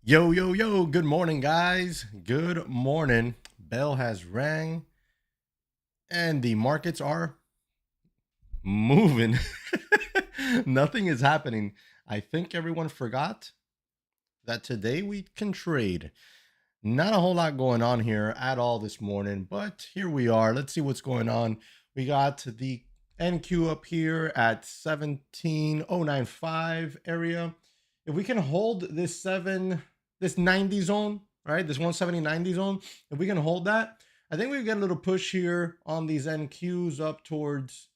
Yo, yo, yo, good morning, guys. Good morning. Bell has rang and the markets are moving. Nothing is happening. I think everyone forgot that today we can trade. Not a whole lot going on here at all this morning, but here we are. Let's see what's going on. We got the NQ up here at 17095 area. If we can hold this 90 zone, right? This 170-90 zone, if we can hold that, I think we get a little push here on these NQs up towards,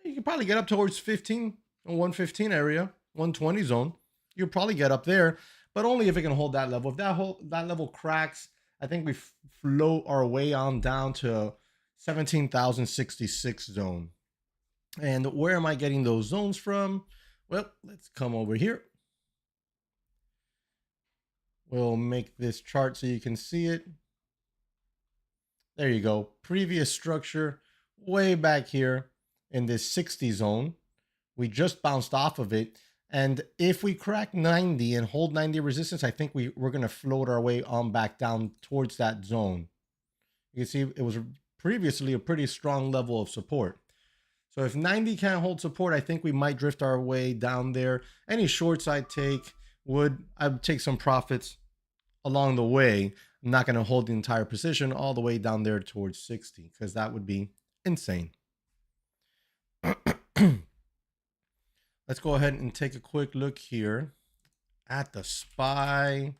you can probably get up towards 15, 115 area, 120 zone. You'll probably get up there, but only if it can hold that level. If that level cracks, I think we float our way on down to 17,066 zone. And where am I getting those zones from? Well, let's come over here. We'll make this chart so you can see it. There you go. Previous structure way back here in this 60 zone. We just bounced off of it. And if we crack 90 and hold 90 resistance, I think we're going to float our way on back down towards that zone. You can see it was previously a pretty strong level of support. So if 90 can't hold support, I think we might drift our way down there. Any shorts I take I would take some profits along the way. I'm not going to hold the entire position all the way down there towards 60 because that would be insane. Let's go ahead and take a quick look here at the SPY.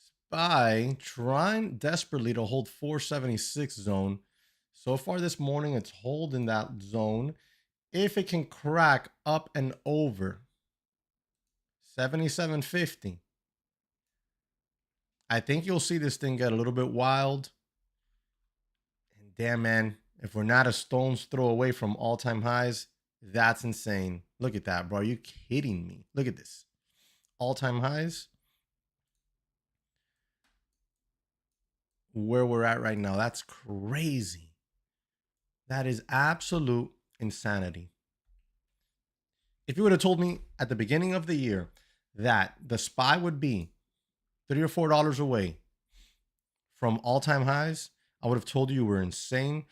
SPY trying desperately to hold 476 zone. So far this morning, it's holding that zone. If it can crack up and over 77.50, I think you'll see this thing get a little bit wild. And damn, man, if we're not a stone's throw away from all-time highs, that's insane. Look at that, bro. Are you kidding me? Look at this. All-time highs. Where we're at right now. That's crazy. That is absolute insanity. If you would have told me at the beginning of the year that the SPY would be $3 or $4 away from all-time highs, I would have told you were insane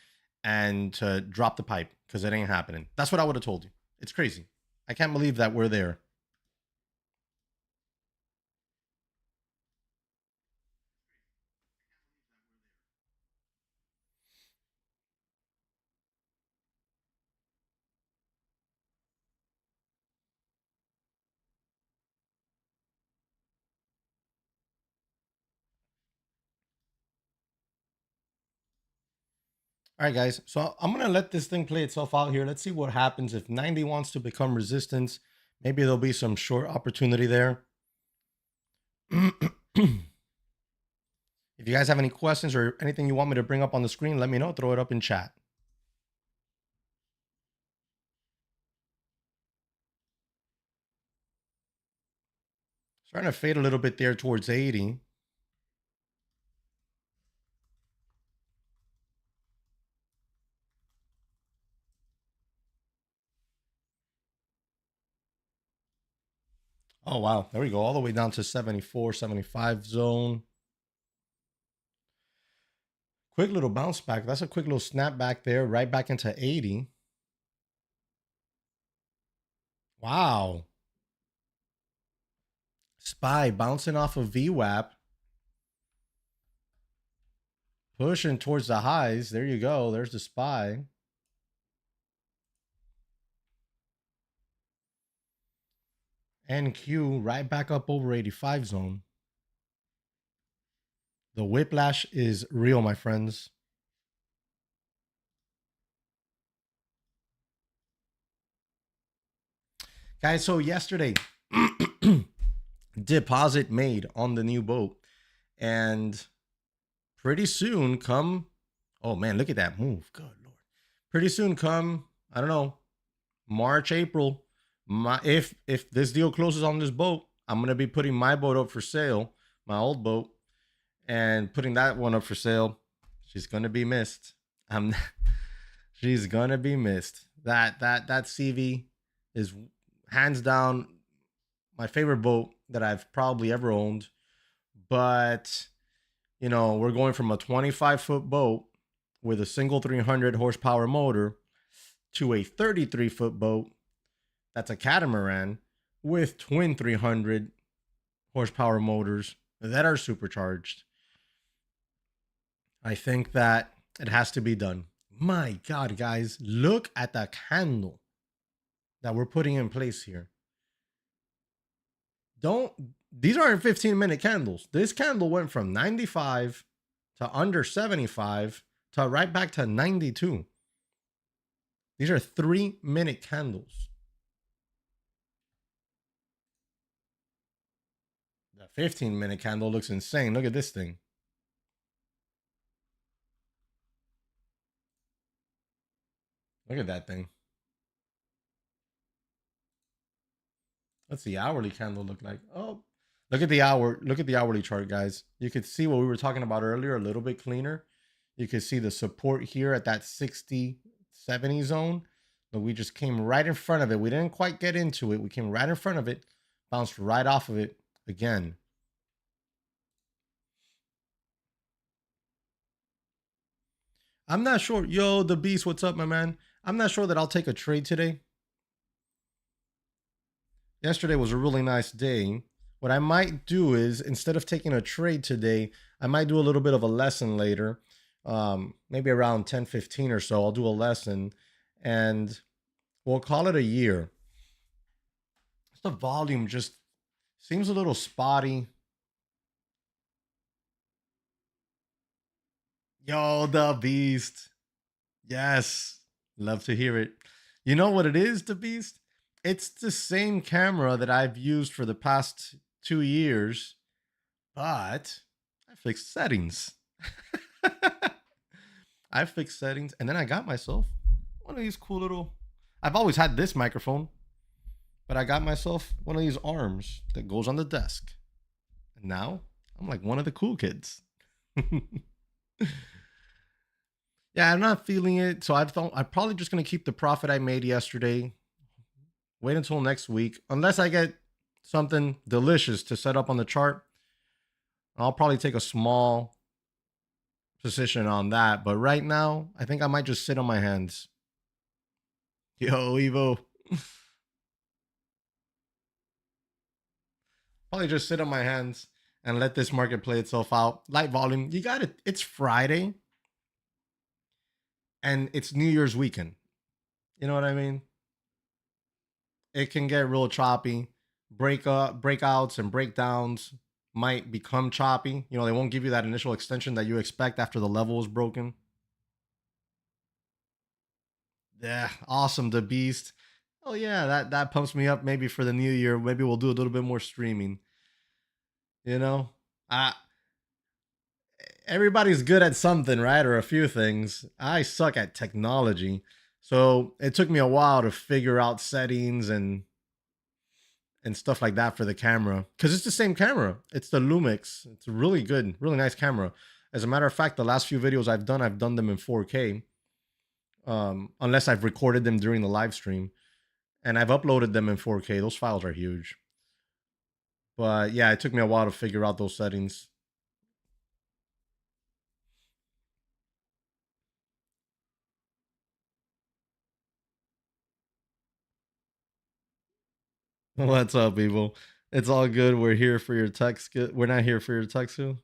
and to drop the pipe because it ain't happening. That's what I would have told you. It's crazy. I can't believe that we're there. All right, guys. So I'm going to let this thing play itself out here. Let's see what happens if 90 wants to become resistance. Maybe there'll be some short opportunity there. If you guys have any questions or anything you want me to bring up on the screen, let me know. Throw it up in chat. Starting to fade a little bit there towards 80. Oh, wow. There we go. All the way down to 74, 75 zone. Quick little bounce back. That's a quick little snap back there, right back into 80. Wow. SPY bouncing off of VWAP. Pushing towards the highs. There you go. There's the SPY. NQ right back up over 85 zone. The whiplash is real, my friends. Guys, so yesterday, deposit made on the new boat. And pretty soon oh man, look at that move. Good Lord. Pretty soon I don't know, March, April, if this deal closes on this boat, I'm going to be putting my boat up for sale, my old boat, and putting that one up for sale. She's going to be missed. She's going to be missed. That CV hands down, my favorite boat that I've probably ever owned. But, you know, we're going from a 25-foot boat with a single 300 horsepower motor to a 33-foot boat that's a catamaran with twin 300 horsepower motors that are supercharged. I think that it has to be done. My God, guys, look at the candle that we're putting in place here. These aren't 15-minute candles. This candle went from 95 to under 75 to right back to 92. These are 3-minute candles. The 15-minute candle looks insane. Look at this thing. Look at that thing. What's the hourly candle look like? Oh, look at the hourly chart, guys. You could see what we were talking about earlier a little bit cleaner. You could see the support here at that 60, 70 zone. But we just came right in front of it. We didn't quite get into it. We came right in front of it, bounced right off of it again. I'm not sure. Yo, the beast, what's up, my man? I'm not sure that I'll take a trade today. Yesterday was a really nice day. What I might do is, instead of taking a trade today, I might do a little bit of a lesson later. Maybe around 10:15 or so, I'll do a lesson and we'll call it a year. The volume just seems a little spotty. Yo, the beast. Yes. Love to hear it. You know what it is, the beast? It's the same camera that I've used for the past 2 years, but I fixed settings. I fixed settings, and then I got myself one of these cool little. I've always had this microphone, but I got myself one of these arms that goes on the desk. And now I'm like one of the cool kids. Yeah, I'm not feeling it. So I thought I'm probably just gonna keep the profit I made yesterday. Wait until next week, unless I get something delicious to set up on the chart. I'll probably take a small position on that. But right now, I think I might just sit on my hands. Yo, Evo. Probably just sit on my hands and let this market play itself out. Light volume. You got it. It's Friday. And it's New Year's weekend. You know what I mean? It can get real choppy. Breakouts and breakdowns might become choppy. You know, they won't give you that initial extension that you expect after the level is broken. Yeah, awesome, the beast. Oh yeah, that pumps me up maybe for the new year. Maybe we'll do a little bit more streaming. You know? Everybody's good at something, right? Or a few things. I suck at technology. So it took me a while to figure out settings and stuff like that for the camera. Because it's the same camera. It's the Lumix. It's a really good, really nice camera. As a matter of fact, the last few videos I've done them in 4K. Unless I've recorded them during the live stream. And I've uploaded them in 4K. Those files are huge. But yeah, it took me a while to figure out those settings. What's up, people? It's all good. We're here for your tech skill. We're not here for your tech skill.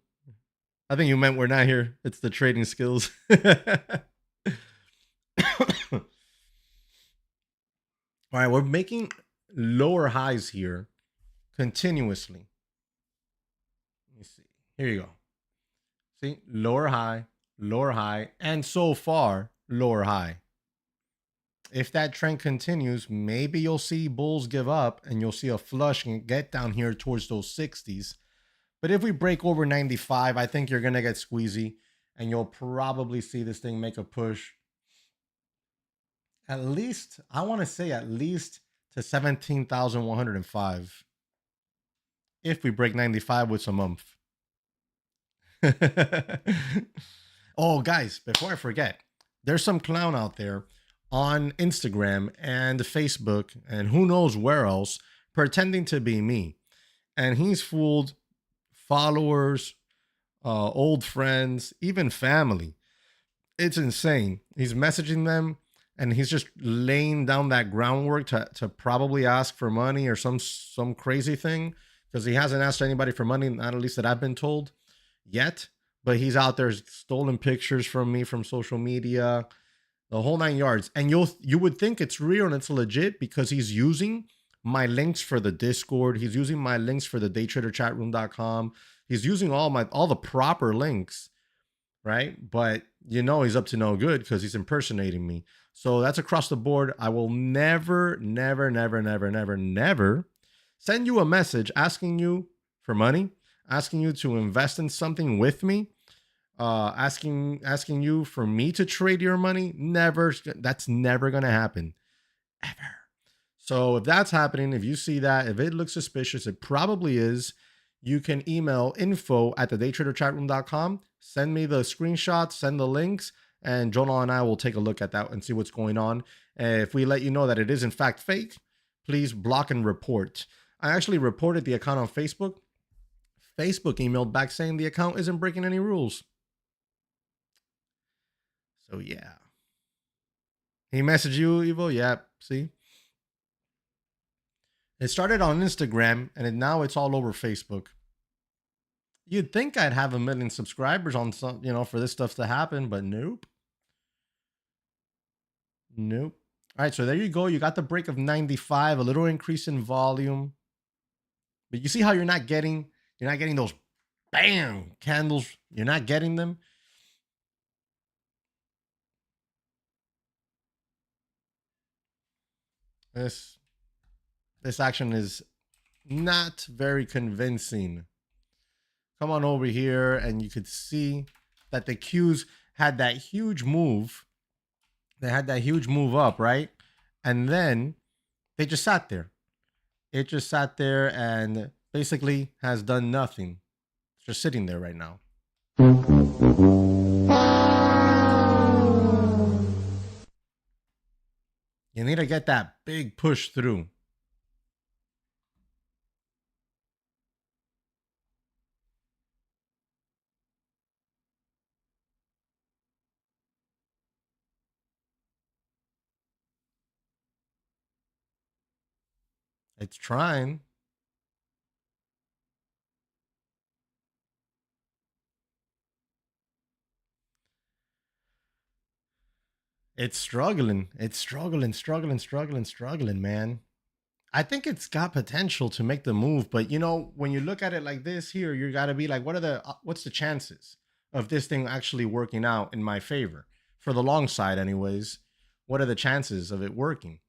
I think you meant we're not here. It's the trading skills. All right, we're making lower highs here continuously. Let me see. Here you go. See, lower high, and so far, lower high. If that trend continues, maybe you'll see bulls give up and you'll see a flush and get down here towards those 60s. But if we break over 95, I think you're going to get squeezy and you'll probably see this thing make a push. At least, I want to say at least to 17,105. If we break 95 with some oomph. Oh, guys, before I forget, there's some clown out there on Instagram and Facebook and who knows where else, pretending to be me. And he's fooled followers, old friends, even family. It's insane. He's messaging them and he's just laying down that groundwork to probably ask for money or some crazy thing, because he hasn't asked anybody for money, not at least that I've been told yet. But he's out there stolen pictures from me from social media, the whole nine yards. And you would think it's real and it's legit because he's using my links for the Discord. He's using my links for the daytraderchatroom.com. He's using all the proper links, right? But you know he's up to no good because he's impersonating me. So that's across the board. I will never, never, never, never, never, never send you a message asking you for money, asking you to invest in something with me, asking you for me to trade your money. Never. That's never gonna happen, ever. So if that's happening, if you see that, if it looks suspicious, it probably is. You can email info at thedaytraderchatroom.com. Send me the screenshots, send the links, and Jonah and I will take a look at that and see what's going on. If we let you know that it is in fact fake, please block and report. I actually reported the account on Facebook. Facebook emailed back saying the account isn't breaking any rules. So yeah. He messaged you, Evo? Yeah, see? It started on Instagram and now it's all over Facebook. You'd think I'd have 1 million subscribers on some, for this stuff to happen, but nope. Nope. All right, so there you go. You got the break of 95, a little increase in volume. But you see how you're not getting those bam candles. You're not getting them. This action is not very convincing. Come on over here and you could see that the Qs had that huge move. They had that huge move up, right? And then they just sat there. It just sat there and basically has done nothing. It's just sitting there right now. You need to get that big push through. It's trying. It's struggling. It's struggling, man. I think it's got potential to make the move, but when you look at it like this here, you got to be like, what's the chances of this thing actually working out in my favor for the long side, anyways? What are the chances of it working?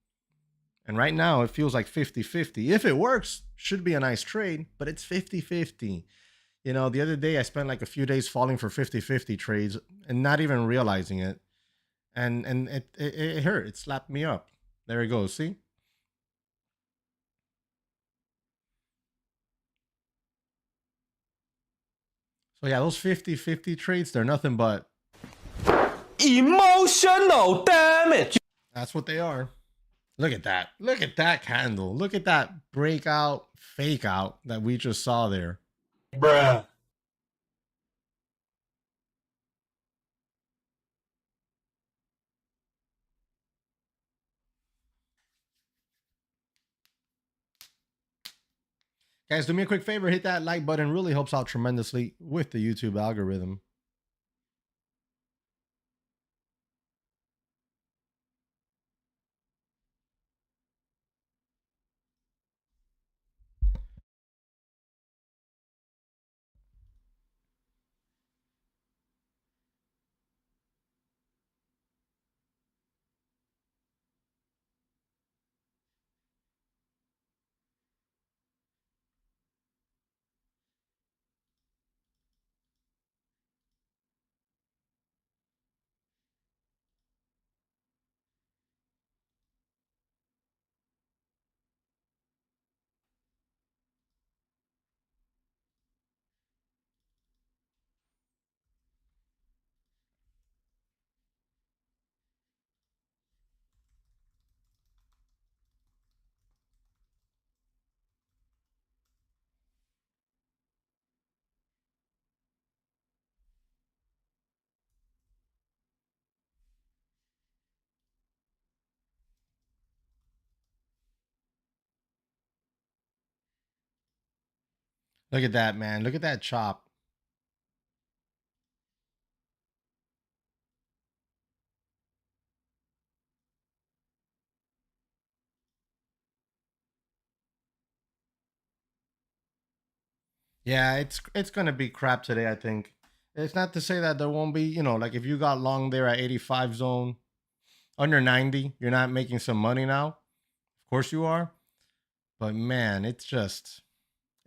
And right now, it feels like 50-50. If it works, should be a nice trade, but it's 50-50. The other day I spent like a few days falling for 50-50 trades and not even realizing it. And it hurt. It slapped me up. There it goes. See? So yeah, those 50-50 trades, they're nothing but emotional damage. That's what they are. Look at that. Look at that candle. Look at that breakout, fake out that we just saw there. Bruh. Guys, do me a quick favor. Hit that like button. Really helps out tremendously with the YouTube algorithm. Look at that, man. Look at that chop. Yeah, it's gonna be crap today, I think. It's not to say that there won't be, like if you got long there at 85 zone, under 90, you're not making some money now. Of course you are. But man, it's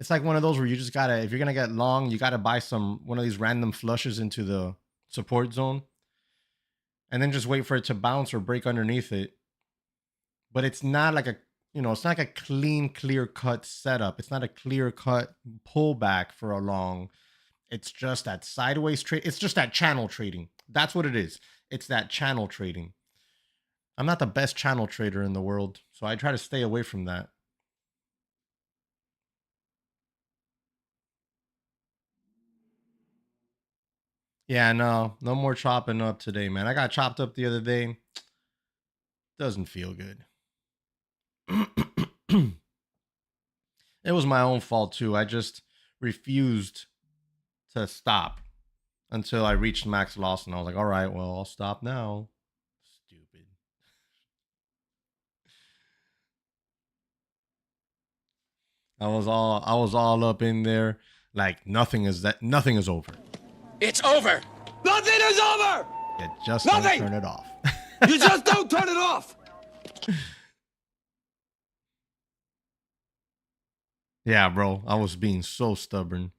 like one of those where you just gotta, if you're gonna get long, you gotta buy one of these random flushes into the support zone and then just wait for it to bounce or break underneath it. But it's not like it's not like a clean, clear cut setup. It's not a clear cut pullback for a long. It's just that sideways trade. It's just that channel trading. That's what it is. It's that channel trading. I'm not the best channel trader in the world, so I try to stay away from that. Yeah, no more chopping up today, man. I got chopped up the other day. Doesn't feel good. It was my own fault too. I just refused to stop until I reached max loss, and I was like, "All right, well, I'll stop now." Stupid. I was all up in there, like nothing is over. It's over. Nothing is over. You just Nothing! don't turn it off. You just don't turn it off. Yeah, bro, I was being so stubborn.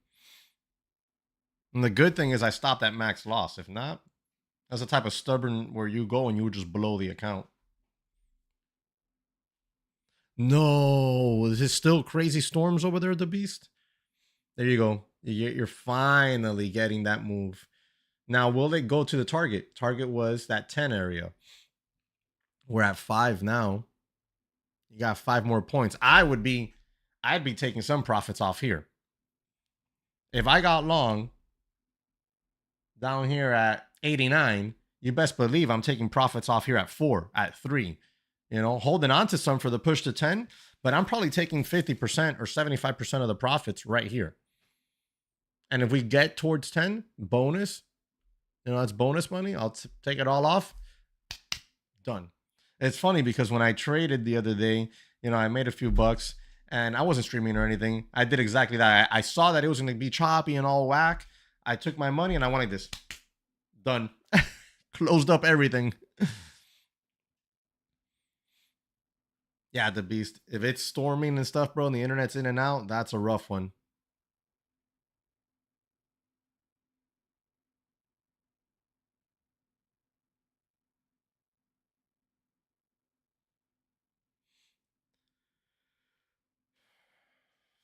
And the good thing is I stopped at max loss. If not, that's the type of stubborn where you go and you would just blow the account. No, is it still crazy storms over there, the beast? There you go. You're finally getting that move. Now, will it go to the target? Target was that 10 area. We're at 5 now. You got 5 more points. I'd be taking some profits off here. If I got long down here at 89, you best believe I'm taking profits off here at 4, at 3. Holding on to some for the push to 10, but I'm probably taking 50% or 75% of the profits right here. And if we get towards 10, bonus, that's bonus money. I'll take it all off. Done. It's funny because when I traded the other day, I made a few bucks and I wasn't streaming or anything. I did exactly that. I saw that it was going to be choppy and all whack. I took my money and I went like this. Done. Closed up everything. Yeah, the beast. If it's storming and stuff, bro, and the internet's in and out, that's a rough one.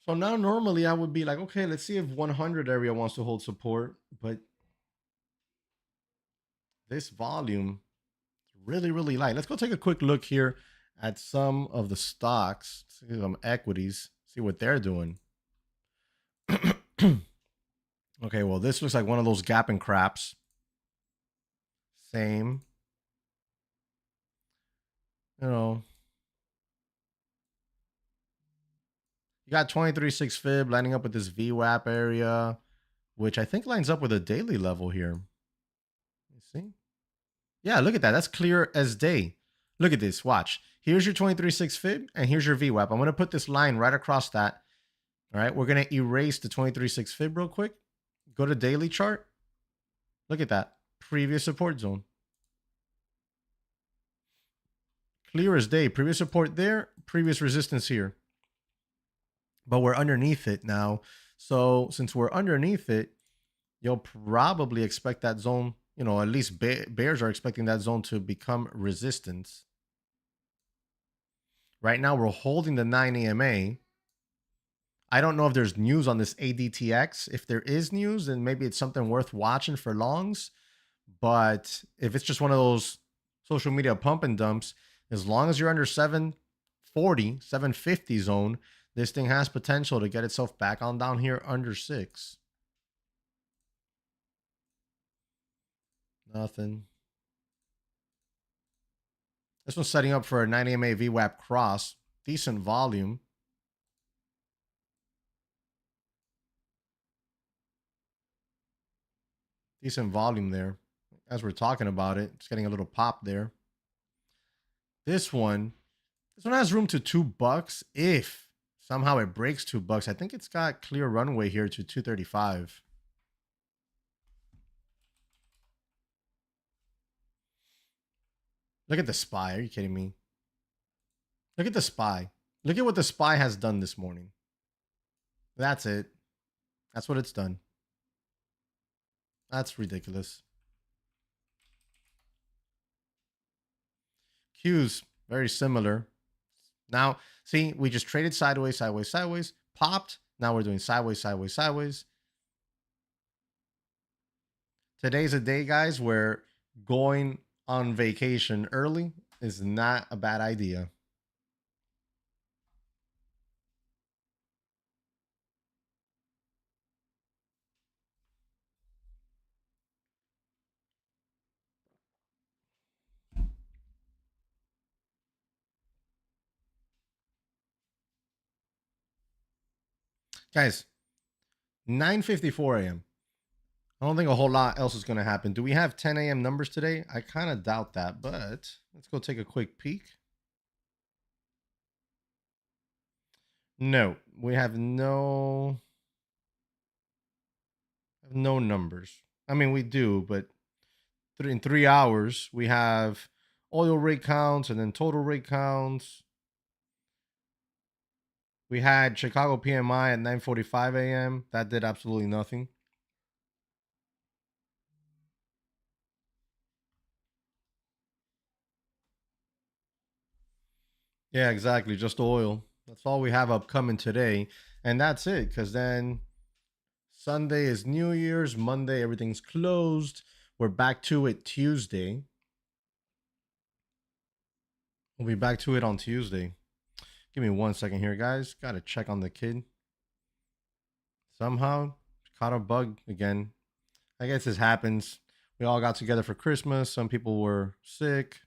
So now normally I would be like, okay, let's see if 100 area wants to hold support, but this volume is really, really light. Let's go take a quick look here at some of the stocks, see some equities, see what they're doing. Okay, well, this looks like one of those gap and craps. Same. You got 23.6 fib lining up with this VWAP area, which I think lines up with a daily level here. You see? Yeah, look at that. That's clear as day. Look at this. Watch. Here's your 23.6 fib, and here's your VWAP. I'm going to put this line right across that. All right, we're going to erase the 23.6 fib real quick. Go to daily chart. Look at that. Previous support zone. Clear as day. Previous support there, previous resistance here. But we're underneath it now. So since we're underneath it, you'll probably expect that zone, at least bears are expecting that zone to become resistance. Right now, we're holding the 9 EMA. I don't know if there's news on this ADTX. If there is news, then maybe it's something worth watching for longs. But if it's just one of those social media pump and dumps, as long as you're under 740, 750 zone, this thing has potential to get itself back on down here under 6. Nothing. This one's setting up for a 9 EMA VWAP cross. Decent volume. Decent volume there. As we're talking about it, it's getting a little pop there. This one, this one has room to $2 if somehow it breaks $2. I think it's got clear runway here to 235. Look at the SPY. Are you kidding me? Look at the SPY. Look at what the SPY has done this morning. That's it. That's what it's done. That's ridiculous. Q's very similar. Now, see, we just traded sideways, sideways, sideways, popped. Now we're doing sideways, sideways, sideways. Today's a day, guys, where going on vacation early is not a bad idea. Guys, 9:54 a.m. I don't think a whole lot else is going to happen. Do we have 10 a.m. numbers today? I kind of doubt that, but let's go take a quick peek. No, we have no numbers. I mean, we do, but in 3 hours we have oil rig counts and then total rig counts. We had Chicago PMI at 9:45 a.m. That did absolutely nothing. Yeah, exactly. Just oil. That's all we have upcoming today. And that's it. Because then Sunday is New Year's. Monday, everything's closed. We're back to it Tuesday. We'll be back to it on Tuesday. Give me 1 second here, guys. Got to check on the kid. Somehow caught a bug again. I guess this happens. We all got together for Christmas. Some people were sick.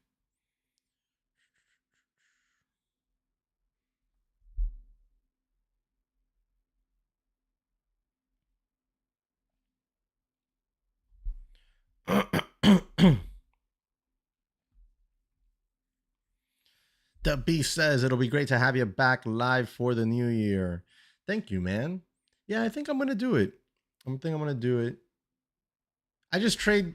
The Beast says it'll be great to have you back live for the new year. Thank you, man. Yeah, I think I'm gonna do it. I think I'm gonna do it. I just trade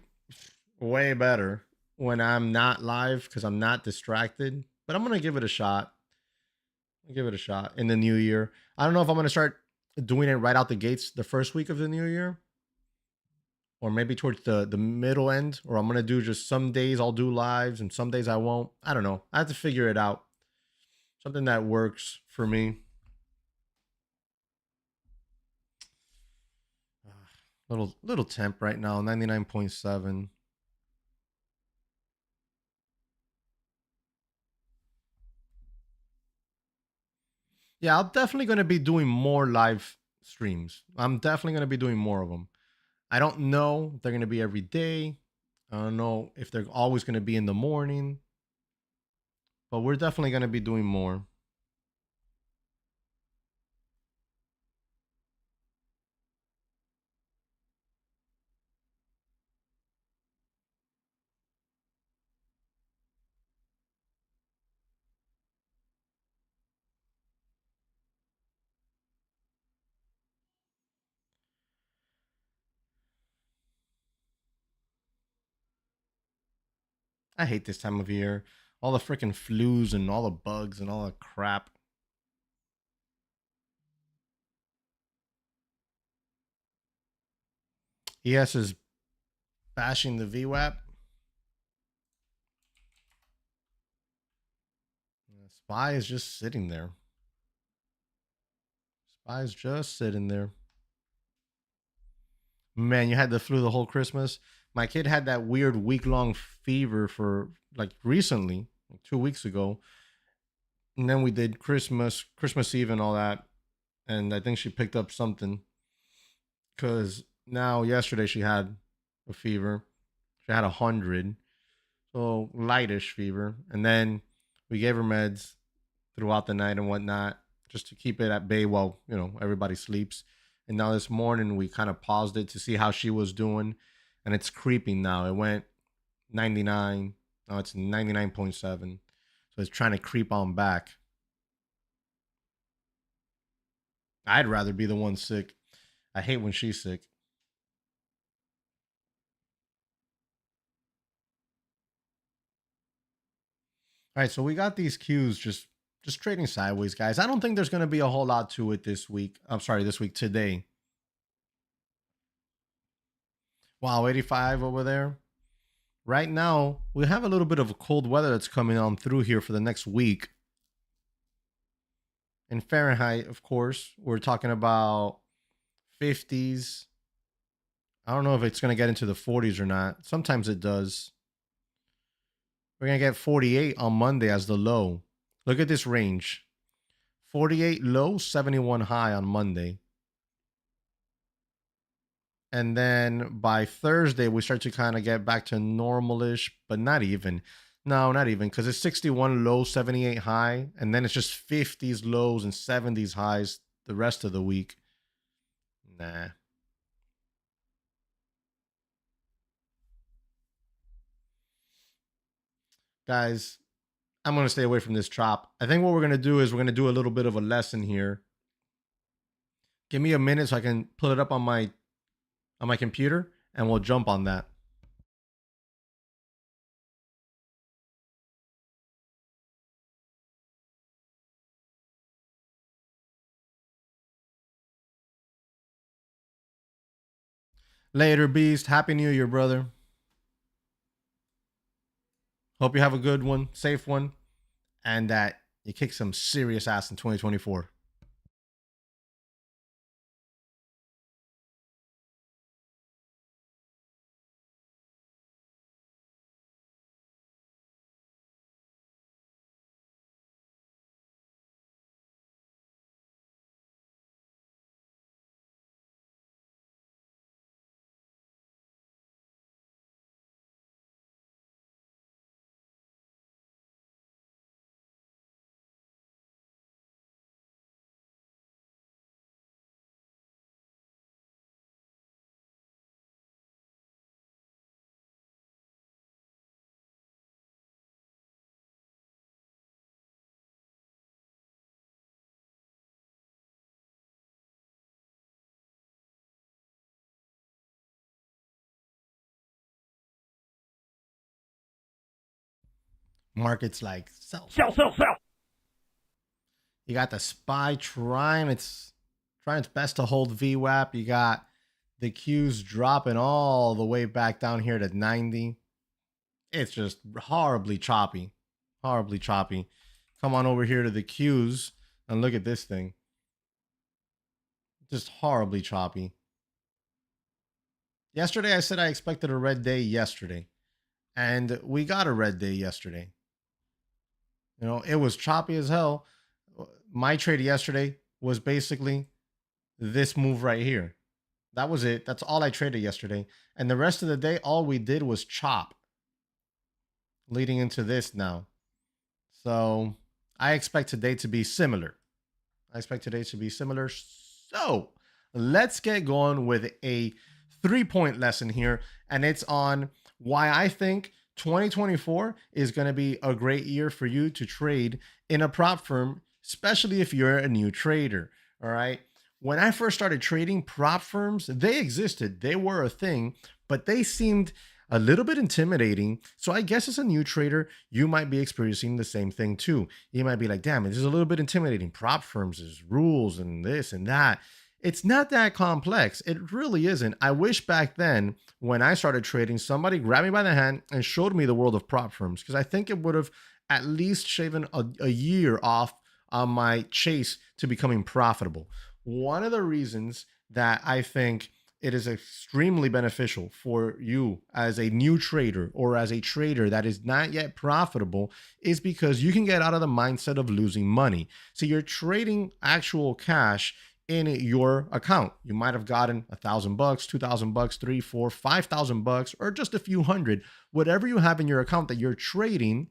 way better when I'm not live because I'm not distracted. But I'm gonna give it a shot. I'll give it a shot in the new year. I don't know if I'm gonna start doing it right out the gates the first week of the new year, or maybe towards the middle end, or I'm gonna do just some days I'll do lives and some days I won't. I don't know. I have to figure it out. Something that works for me. Little temp right now, 99.7. Yeah, I'm definitely going to be doing more live streams. I'm definitely going to be doing more of them. I don't know if they're going to be every day. I don't know if they're always going to be in the morning, but we're definitely going to be doing more. I hate this time of year. All the freaking flus and all the bugs and all the crap. ES is bashing the VWAP. Spy is just sitting there. Spy is just sitting there. Man, you had the flu the whole Christmas. My kid had that weird week-long fever for like recently, like 2 weeks ago. And then we did Christmas Eve and all that. And I think she picked up something. Cause now yesterday she had a fever. She had 100. So lightish fever. And then we gave her meds throughout the night and whatnot, just to keep it at bay while, everybody sleeps. And now this morning we kind of paused it to see how she was doing. and it's creeping now. It went 99. Now it's 99.7. So it's trying to creep on back. I'd rather be the one sick. I hate when she's sick. All right, so we got these cues just trading sideways, guys. I don't think there's going to be a whole lot to it this week. I'm sorry, this week today. Wow, 85 over there. Right now, we have a little bit of a cold weather that's coming on through here for the next week. In Fahrenheit, of course, we're talking about 50s. I don't know if it's going to get into the 40s or not. Sometimes it does. We're going to get 48 on Monday as the low. Look at this range. 48 low, 71 high on Monday. And then by Thursday, we start to kind of get back to normalish, but not even. No, not even, because it's 61 low, 78 high. And then it's just 50s lows and 70s highs the rest of the week. Nah. Guys, I'm going to stay away from this chop. I think what we're going to do is we're going to do a little bit of a lesson here. Give me a minute so I can pull it up on my computer and we'll jump on that. Later, Beast. Happy New Year, brother. Hope you have a good one, safe one, and that you kick some serious ass in 2024. Markets like sell. You got the SPY trying its best to hold VWAP. You got the Qs dropping all the way back down here to 90. It's just horribly choppy. Horribly choppy. Come on over here to the Qs and look at this thing. Just horribly choppy. Yesterday, I said I expected a red day yesterday. And we got a red day yesterday. You know, it was choppy as hell. My trade yesterday was basically this move right here. That was it. That's all I traded yesterday. And the rest of the day, all we did was chop. Leading into this now. So I expect today to be similar. So let's get going with a 3-point lesson here. And it's on why I think 2024 is going to be a great year for you to trade in a prop firm, especially if you're a new trader. All right. When I first started trading, prop firms, they existed. They were a thing, but they seemed a little bit intimidating. So I guess as a new trader, you might be experiencing the same thing too. You might be like, damn, this is a little bit intimidating. Prop firms, there's rules and this and that. It's not that complex. It really isn't. I wish back then when I started trading, somebody grabbed me by the hand and showed me the world of prop firms, because I think it would have at least shaven a year off on my chase to becoming profitable. One of the reasons that I think it is extremely beneficial for you as a new trader or as a trader that is not yet profitable is because you can get out of the mindset of losing money. So you're trading actual cash in your account. You might have gotten $1,000, $2,000, $3,000, $4,000, $5,000, or just a few hundred, whatever you have in your account that you're trading.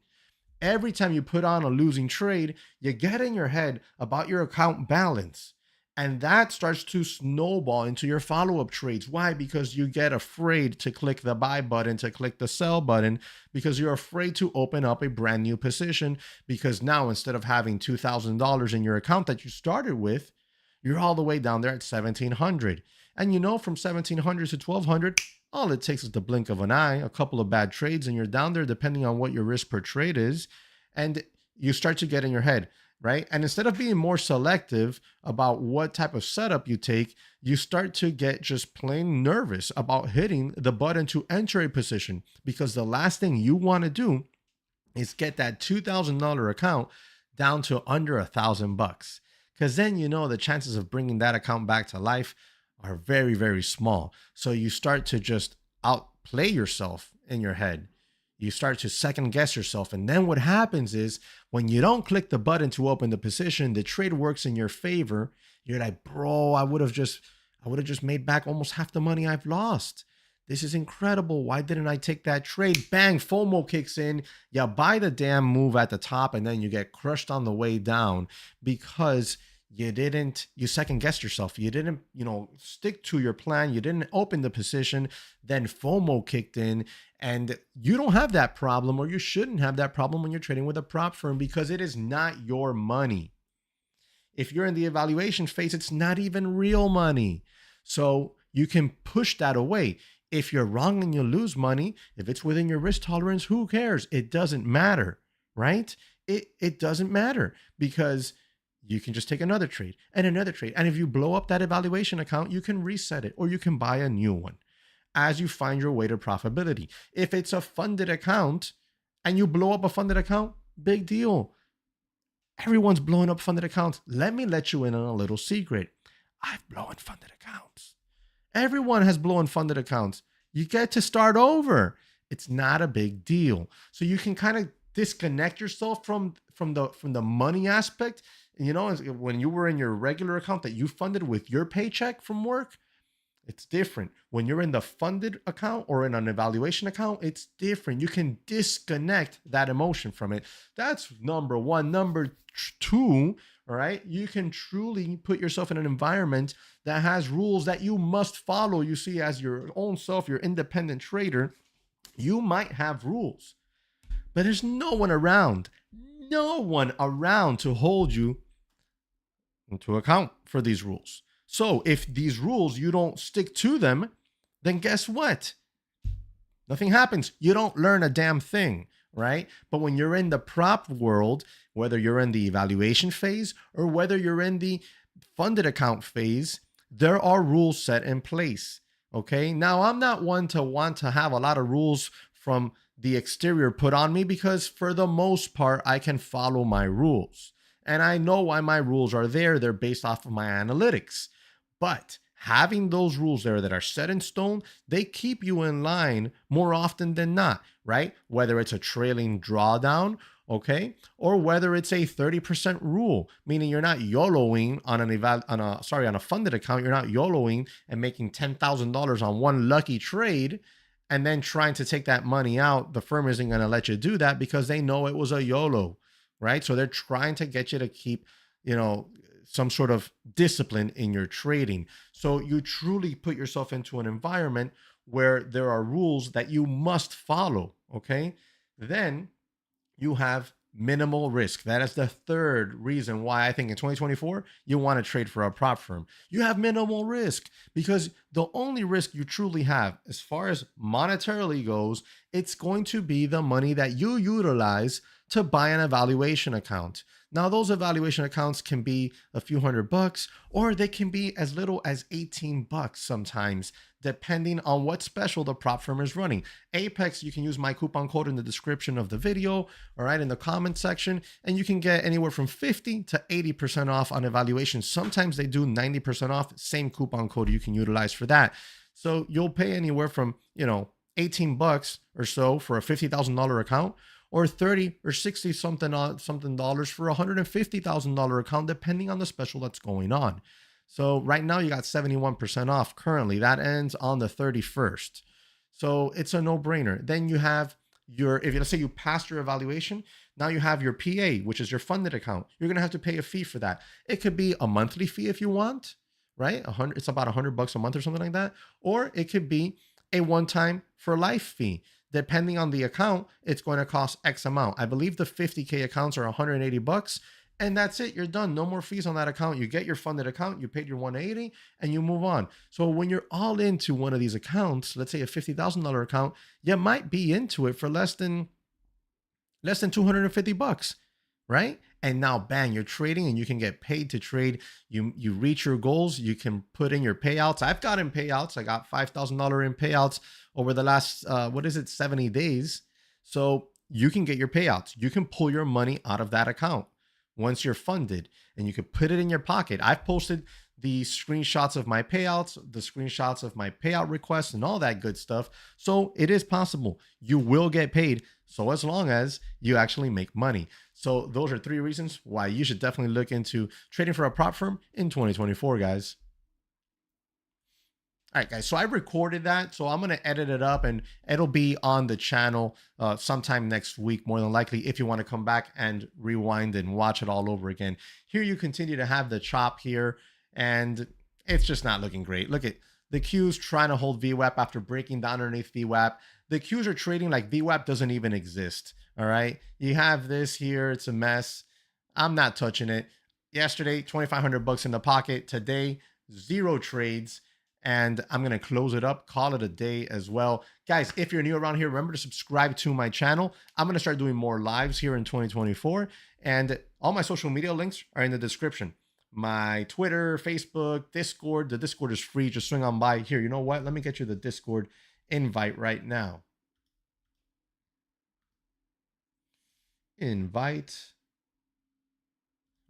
Every time you put on a losing trade, you get in your head about your account balance. And that starts to snowball into your follow-up trades. Why? Because you get afraid to click the buy button, to click the sell button, because you're afraid to open up a brand new position. Because now, instead of having $2,000 in your account that you started with, you're all the way down there at 1,700. And you know, from 1,700 to 1,200, all it takes is the blink of an eye, a couple of bad trades, and you're down there, depending on what your risk per trade is. And you start to get in your head, right? And instead of being more selective about what type of setup you take, you start to get just plain nervous about hitting the button to enter a position, because the last thing you want to do is get that $2,000 account down to under $1,000, because then you know the chances of bringing that account back to life are very, very small. So you start to just outplay yourself in your head. You start to second guess yourself. And then what happens is, when you don't click the button to open the position, the trade works in your favor. You're like, bro, I would have just made back almost half the money I've lost. This is incredible. Why didn't I take that trade? Bang, FOMO kicks in. You buy the damn move at the top, and then you get crushed on the way down because you second guessed yourself. You didn't, stick to your plan. You didn't open the position. Then FOMO kicked in, and you don't have that problem, or you shouldn't have that problem when you're trading with a prop firm, because it is not your money. If you're in the evaluation phase, it's not even real money. So you can push that away. If you're wrong and you lose money, if it's within your risk tolerance, who cares? It doesn't matter, right? It doesn't matter, because you can just take another trade and another trade. And if you blow up that evaluation account, you can reset it, or you can buy a new one as you find your way to profitability. If it's a funded account and you blow up a funded account, big deal. Everyone's blowing up funded accounts. Let me let you in on a little secret. I've blown funded accounts. Everyone has blown funded accounts. You get to start over. It's not a big deal. So you can kind of disconnect yourself from the money aspect. When you were in your regular account that you funded with your paycheck from work, it's different. When you're in the funded account or in an evaluation account, it's different. You can disconnect that emotion from it. That's number one. Number two, all right, you can truly put yourself in an environment that has rules that you must follow. You see, as your own self, your independent trader, you might have rules, but there's no one around to hold you to account for these rules. So if these rules, you don't stick to them, then guess what? Nothing happens. You don't learn a damn thing, right? But when you're in the prop world, whether you're in the evaluation phase or whether you're in the funded account phase, there are rules set in place, okay? Now, I'm not one to want to have a lot of rules from the exterior put on me, because for the most part, I can follow my rules. And I know why my rules are there. They're based off of my analytics. But having those rules there that are set in stone, they keep you in line more often than not, right? Whether it's a trailing drawdown, okay, or whether it's a 30% rule, meaning you're not YOLOing on a funded account. You're not YOLOing and making $10,000 on one lucky trade and then trying to take that money out. The firm isn't going to let you do that because they know it was a YOLO, right? So they're trying to get you to keep, some sort of discipline in your trading. So you truly put yourself into an environment where there are rules that you must follow, okay? Then you have minimal risk. That is the third reason why I think in 2024, you want to trade for a prop firm. You have minimal risk because the only risk you truly have, as far as monetarily goes, it's going to be the money that you utilize to buy an evaluation account. Now, those evaluation accounts can be a few $100, or they can be as little as $18 sometimes, depending on what special the prop firm is running. Apex, you can use my coupon code in the description of the video, all right, in the comment section, and you can get anywhere from 50 to 80% off on evaluation. Sometimes they do 90% off, same coupon code you can utilize for that. So you'll pay anywhere from, $18 or so for a $50,000 account, or 30 or 60 something dollars for a $150,000 account, depending on the special that's going on. So right now you got 71% off currently. That ends on the 31st. So it's a no-brainer. Then you have let's say you passed your evaluation. Now you have your PA, which is your funded account. You're going to have to pay a fee for that. It could be a monthly fee if you want, right? It's about $100 a month or something like that. Or it could be a one-time for life fee. Depending on the account, it's going to cost X amount. I believe the 50K accounts are $180, and that's it. You're done. No more fees on that account. You get your funded account, you paid your 180, and you move on. So when you're all into one of these accounts, let's say a $50,000 account, you might be into it for less than $250, right? And now bang, you're trading and you can get paid to trade. You reach your goals, you can put in your payouts. I've gotten payouts. I got $5,000 in payouts over the last 70 days. So you can get your payouts. You can pull your money out of that account once you're funded, and you can put it in your pocket. I've posted the screenshots of my payouts, the screenshots of my payout requests, and all that good stuff. So it is possible. You will get paid, so as long as you actually make money. So those are 3 reasons why you should definitely look into trading for a prop firm in 2024, guys. All right, guys, so I recorded that, so I'm going to edit it up, and it'll be on the channel sometime next week, more than likely, if you want to come back and rewind and watch it all over again. Here you continue to have the chop here, and it's just not looking great. Look at the Qs trying to hold VWAP after breaking down underneath VWAP. The Qs are trading like VWAP doesn't even exist, all right? You have this here. It's a mess. I'm not touching it. Yesterday, $2,500 in the pocket. Today, 0 trades. And I'm going to close it up, call it a day as well. Guys, if you're new around here, remember to subscribe to my channel. I'm going to start doing more lives here in 2024. And all my social media links are in the description. My Twitter, Facebook, Discord. The Discord is free. Just swing on by here. You know what? Let me get you the Discord invite right now. Invite.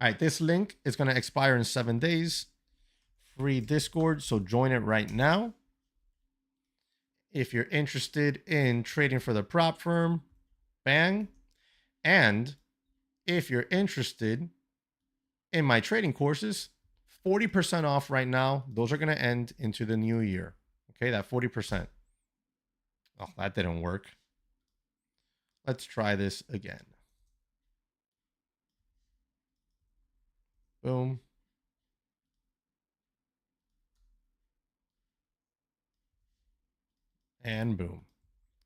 All right, this link is going to expire in 7 days. Free Discord, so join it right now. If you're interested in trading for the prop firm, bang. And if you're interested in my trading courses, 40% off right now. Those are going to end into the new year. Okay, that 40%. Oh, that didn't work. Let's try this again. Boom. And boom.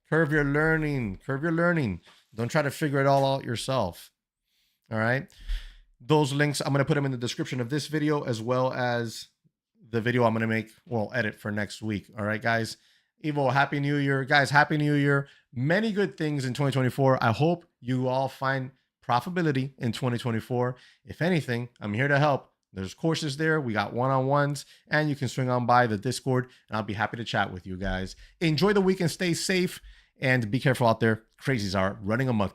Curve your learning. Curve your learning. Don't try to figure it all out yourself. All right. Those links, I'm going to put them in the description of this video, as well as the video I'm going to make, well, edit for next week. All right, guys. Evo, Happy New Year. Guys, Happy New Year. Many good things in 2024. I hope you all find profitability in 2024. If anything, I'm here to help. There's courses there. We got one-on-ones, and you can swing on by the Discord, and I'll be happy to chat with you guys. Enjoy the weekend. Stay safe, and be careful out there. Crazies are running amok.